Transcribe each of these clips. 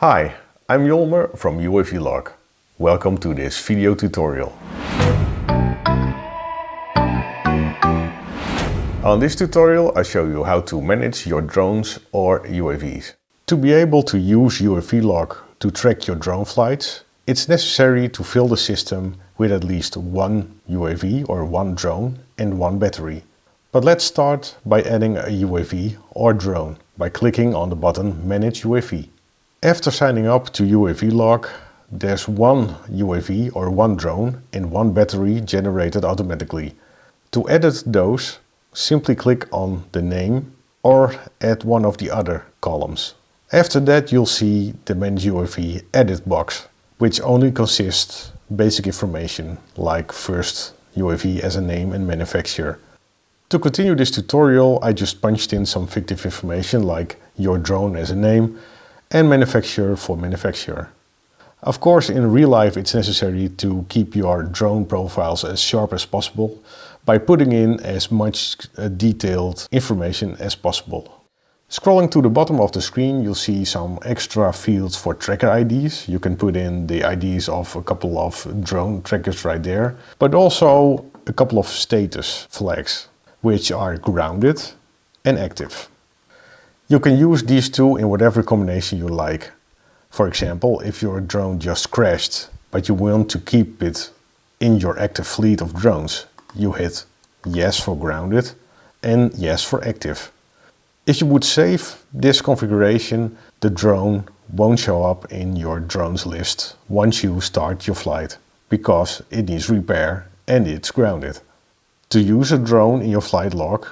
Hi, I'm Yolmer from UAV Log. Welcome to this video tutorial. On this tutorial I show you how to manage your drones or UAVs. To be able to use UAV Log to track your drone flights, it's necessary to fill the system with at least one UAV or one drone and one battery. But let's start by adding a UAV or drone by clicking on the button Manage UAV. After signing up to UAV Log, there's one UAV or one drone and one battery generated automatically. To edit those, simply click on the name or add one of the other columns. After that you'll see the Manage UAV edit box, which only consists basic information like first UAV as a name and manufacturer. To continue this tutorial, I just punched in some fictive information like your drone as a name and manufacturer for manufacturer. Of course, in real life it's necessary to keep your drone profiles as sharp as possible by putting in as much detailed information as possible. Scrolling to the bottom of the screen, you'll see some extra fields for tracker IDs. You can put in the IDs of a couple of drone trackers right there, but also a couple of status flags, which are grounded and active. You can use these two in whatever combination you like. For example, if your drone just crashed, but you want to keep it in your active fleet of drones, you hit yes for grounded and yes for active. If you would save this configuration, the drone won't show up in your drones list once you start your flight, because it needs repair and it's grounded. To use a drone in your flight log,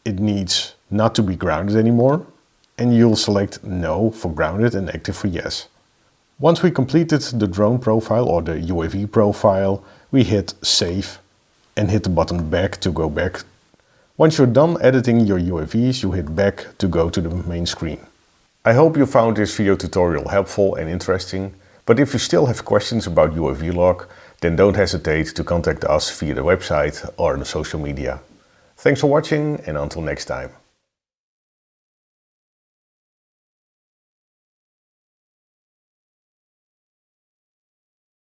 it needs not to be grounded anymore, and you'll select no for grounded and active for yes. Once we completed the drone profile or the UAV profile, we hit save and hit the button back to go back. Once you're done editing your UAVs, you hit back to go to the main screen. I hope you found this video tutorial helpful and interesting, but if you still have questions about UAV Log, then don't hesitate to contact us via the website or the social media. Thanks for watching and until next time.